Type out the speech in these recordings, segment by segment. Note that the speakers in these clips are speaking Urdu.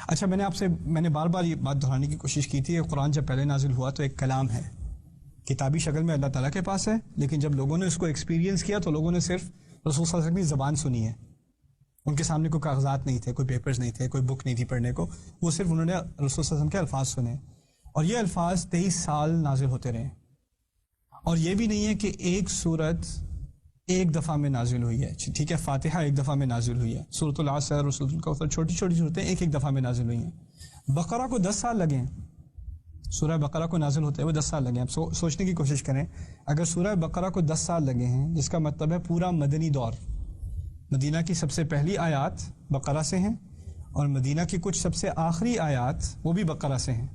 اچھا میں نے بار بار یہ بات دہرانے کی کوشش کی تھی کہ قرآن جب پہلے نازل ہوا تو ایک کلام ہے، کتابی شکل میں اللہ تعالیٰ کے پاس ہے، لیکن جب لوگوں نے اس کو ایکسپیرینس کیا تو لوگوں نے صرف رسول صلی اللہ علیہ وسلم کی زبان سنی ہے. ان کے سامنے کوئی کاغذات نہیں تھے، کوئی پیپرز نہیں تھے، کوئی بک نہیں تھی پڑھنے کو، وہ صرف انہوں نے رسول صلی اللہ علیہ وسلم کے الفاظ سنے، اور یہ الفاظ 23 سال نازل ہوتے رہے. اور یہ بھی نہیں ہے کہ ایک سورت ایک دفعہ میں نازل ہوئی ہے. ٹھیک ہے، فاتحہ ایک دفعہ میں نازل ہوئی ہے، سورۃ العصر اور سورۃ الکوثر چھوٹی چھوٹی صورتیں ایک دفعہ میں نازل ہوئی ہیں. بقرہ کو 10 سال لگے ہیں، سورہ بقرہ کو نازل ہوتے ہوئے 10 سال لگے ہیں. اب سوچنے کی کوشش کریں، اگر سورہ بقرہ کو 10 سال لگے ہیں، جس کا مطلب ہے پورا مدنی دور، مدینہ کی سب سے پہلی آیات بقرہ سے ہیں اور مدینہ کی کچھ سب سے آخری آیات وہ بھی بقرہ سے ہیں.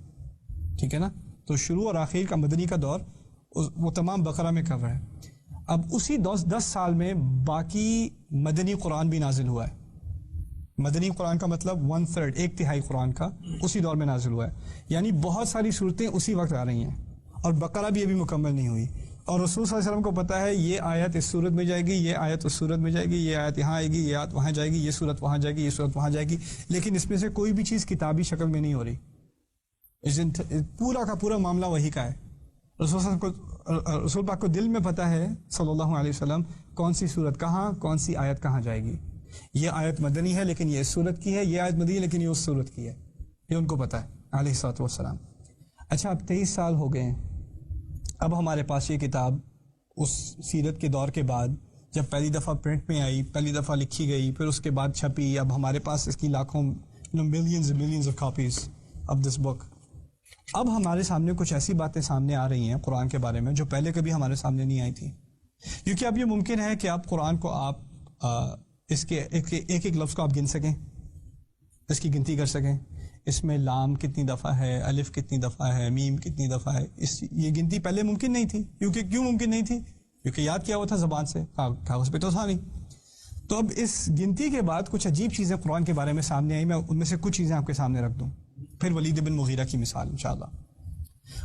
ٹھیک ہے نا، تو شروع اور آخر کا مدنی کا دور وہ تمام بقرہ میں کور ہے. اب اسی 10 سال میں باقی مدنی قرآن بھی نازل ہوا ہے. مدنی قرآن کا مطلب 1/3 ایک تہائی قرآن کا اسی دور میں نازل ہوا ہے. یعنی بہت ساری صورتیں اسی وقت آ رہی ہیں، اور بقرہ بھی ابھی مکمل نہیں ہوئی. اور رسول صلی اللہ علیہ وسلم کو پتا ہے یہ آیت اس صورت میں جائے گی، یہ آیت اس صورت میں جائے گی، یہ آیت یہاں آئے گی، یہ آیت وہاں جائے گی، یہ صورت وہاہ جائے گی، یہ صورت وہاں جائے گی، لیکن اس میں سے کوئی بھی چیز کتابی شکل میں نہیں ہو رہی. پورا کا پورا معاملہ وہی کا ہے. رسول پاک کو دل میں پتا ہے صلی اللہ علیہ وسلم کون سی صورت کہاں، کون سی آیت کہاں جائے گی. یہ آیت مدنی ہے لیکن یہ اس صورت کی ہے، یہ آیت مدنی ہے لیکن یہ اس صورت کی ہے، یہ ان کو پتا ہے علیہ الصلوۃ والسلام. اچھا، اب 23 سال ہو گئے ہیں. اب ہمارے پاس یہ کتاب اس سیرت کے دور کے بعد جب پہلی دفعہ پرنٹ میں آئی، پہلی دفعہ لکھی گئی، پھر اس کے بعد چھپی، اب ہمارے پاس اس کی لاکھوں millions of copies of this book. اب ہمارے سامنے کچھ ایسی باتیں سامنے آ رہی ہیں قرآن کے بارے میں جو پہلے کبھی ہمارے سامنے نہیں آئی تھی. کیونکہ اب یہ ممکن ہے کہ آپ قرآن کو اس کے ایک لفظ کو آپ گن سکیں، اس کی گنتی کر سکیں. اس میں لام کتنی دفعہ ہے، الف کتنی دفعہ ہے، میم کتنی دفعہ ہے. یہ گنتی پہلے ممکن نہیں تھی. کیوں ممکن نہیں تھی؟ کیونکہ یاد کیا ہوا تھا زبان سے، کاغذ پہ تو تھا نہیں. تو اب اس گنتی کے بعد کچھ عجیب چیزیں قرآن کے بارے میں سامنے آئی. میں ان میں سے کچھ چیزیں آپ کے سامنے رکھ دوں، پھر ولید بن مغیرہ کی مثال انشاءاللہ.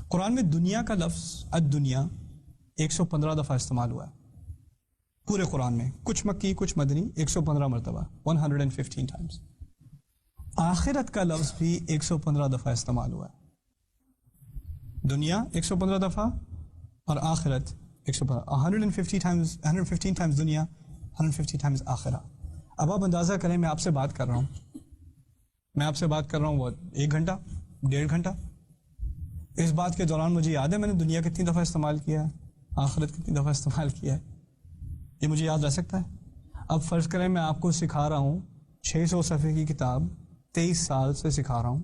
قرآن میں دنیا کا لفظ الدنیا 115 دفعہ استعمال ہوا ہے پورے قرآن میں، کچھ مکی کچھ مدنی، 115 مرتبہ، 115 ٹائمز. آخرت کا لفظ بھی 115 دفعہ استعمال ہوا ہے. دنیا 115 دفعہ اور آخرت 115 ٹائمز دنیا، 150 ٹائمز آخرہ. اب آپ اندازہ کریں، میں آپ سے بات کر رہا ہوں وہ 1 گھنٹہ 1.5 گھنٹہ. اس بات کے دوران مجھے یاد ہے میں نے دنیا کتنی دفعہ استعمال کیا ہے، آخرت کتنی دفعہ استعمال کیا ہے، یہ مجھے یاد رہ سکتا ہے. اب فرض کریں میں آپ کو سکھا رہا ہوں 600 صفحے کی کتاب 23 سال سے سکھا رہا ہوں.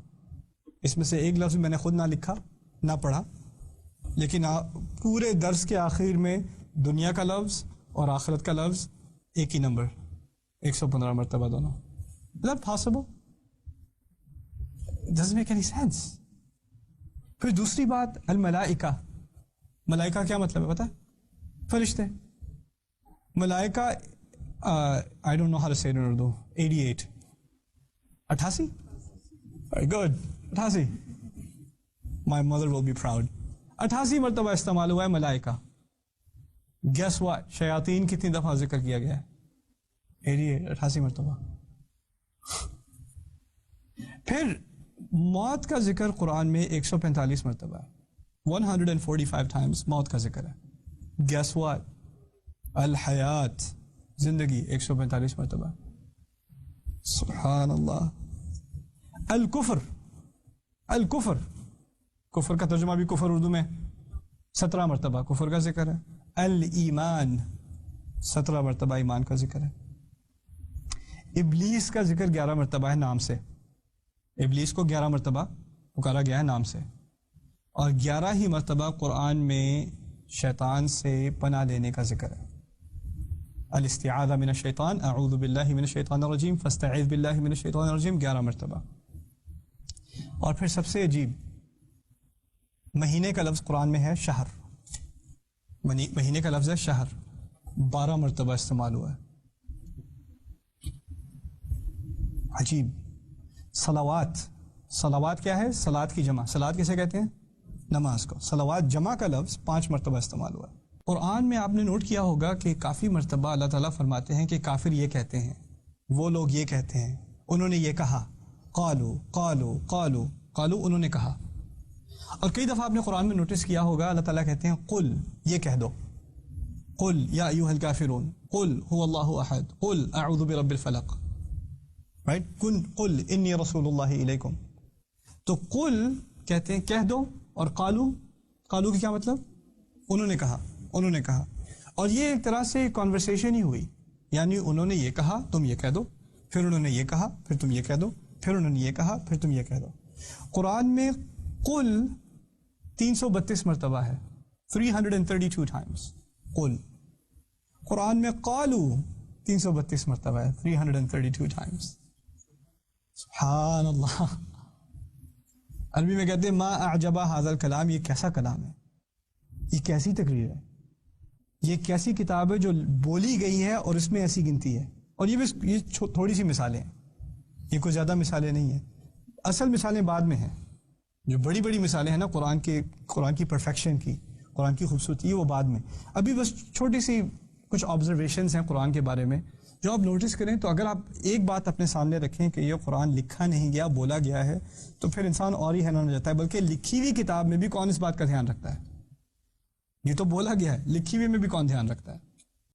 اس میں سے ایک لفظ میں نے خود نہ لکھا نہ پڑھا، لیکن پورے درس کے آخر میں دنیا کا لفظ اور آخرت کا لفظ ایک ہی نمبر، 115 مرتبہ دونوں. Is that possible? Doesn't make any sense. پھر دوسری بات، الملائکہ. ملائکہ کیا مطلب ہے پتہ ہے؟ فرشتے. ملائکہ I don't know how to say it in Urdu. 88 Very good. 88. My mother will be proud. 88 مرتبہ استعمال ہوا ہے ملائکہ. Guess what? شیاطین کتنی دفعہ ذکر کیا گیا ہے؟ 88 مرتبہ. پھر موت کا ذکر قرآن میں 145 مرتبہ ہے. 145 times موت کا ذکر ہے. Guess what? الحیات، زندگی 145 مرتبہ. سبحان اللہ. الکفر کفر کا ترجمہ بھی کفر اردو میں 17 مرتبہ کفر کا ذکر ہے. الایمان 17 مرتبہ ایمان کا ذکر ہے. ابلیس کا ذکر 11 مرتبہ ہے نام سے. ابلیس کو 11 مرتبہ پکارا گیا ہے نام سے، اور 11 ہی مرتبہ قرآن میں شیطان سے پناہ لینے کا ذکر ہے. الاستعاذہ من الشیطان، اعوذ باللہ من الشیطان الرجیم، فاستعذ باللہ من الشیطان الرجیم 11 مرتبہ. اور پھر سب سے عجیب، مہینے کا لفظ قرآن میں ہے شہر. مہینے کا لفظ ہے شہر، 12 مرتبہ استعمال ہوا ہے. عجیب. صلوات کیا ہے؟ صلات کی جمع. صلات کیسے کہتے ہیں؟ نماز کو. صلوات جمع کا لفظ 5 مرتبہ استعمال ہوا ہے. قرآن میں آپ نے نوٹ کیا ہوگا کہ کافی مرتبہ اللہ تعالیٰ فرماتے ہیں کہ کافر یہ کہتے ہیں، وہ لوگ یہ کہتے ہیں، انہوں نے یہ کہا. قالو قالو قالو قالو انہوں نے کہا. اور کئی دفعہ آپ نے قرآن میں نوٹس کیا ہوگا اللہ تعالیٰ کہتے ہیں قل یہ کہہ دو, قل یا ایھا الکافرون, قل هو اللہ احد, قل اعوذ برب الفلق, رائٹ, قل انی رسول اللہ الیکم. تو قل کہتے ہیں کہہ دو, اور قالو, قالو کی کیا مطلب, انہوں نے کہا, انہوں نے کہا. اور یہ ایک طرح سے کانورسیشن ہی ہوئی, یعنی انہوں نے یہ کہا تم یہ کہہ دو, پھر انہوں نے یہ کہا پھر تم یہ کہہ دو, پھر انہوں نے یہ کہا پھر تم یہ کہہ دو. قرآن میں قل 332 مرتبہ ہے, 332 times قل. قرآن میں قالو 332 مرتبہ ہے, 332 times. سبحان اللہ. عربی میں کہتے ہیں ما اعجبا ھذا الکلام, یہ کیسا کلام ہے, یہ کیسی تقریر ہے, یہ کیسی کتاب ہے جو بولی گئی ہے اور اس میں ایسی گنتی ہے. اور یہ تھوڑی سی مثالیں ہیں, یہ کوئی زیادہ مثالیں نہیں ہیں. اصل مثالیں بعد میں ہیں, جو بڑی بڑی مثالیں ہیں نا قرآن کی پرفیکشن کی, قرآن کی خوبصورتی, وہ بعد میں. ابھی بس چھوٹی سی کچھ آبزرویشنز ہیں قرآن کے بارے میں جو آپ نوٹس کریں. تو اگر آپ ایک بات اپنے سامنے رکھیں کہ یہ قرآن لکھا نہیں گیا, بولا گیا ہے, تو پھر انسان اور ہی حیران ہو جاتا ہے. بلکہ لکھی ہوئی کتاب میں بھی کون اس بات کا دھیان رکھتا ہے, یہ تو بولا گیا ہے, لکھی ہوئی میں بھی کون دھیان رکھتا ہے.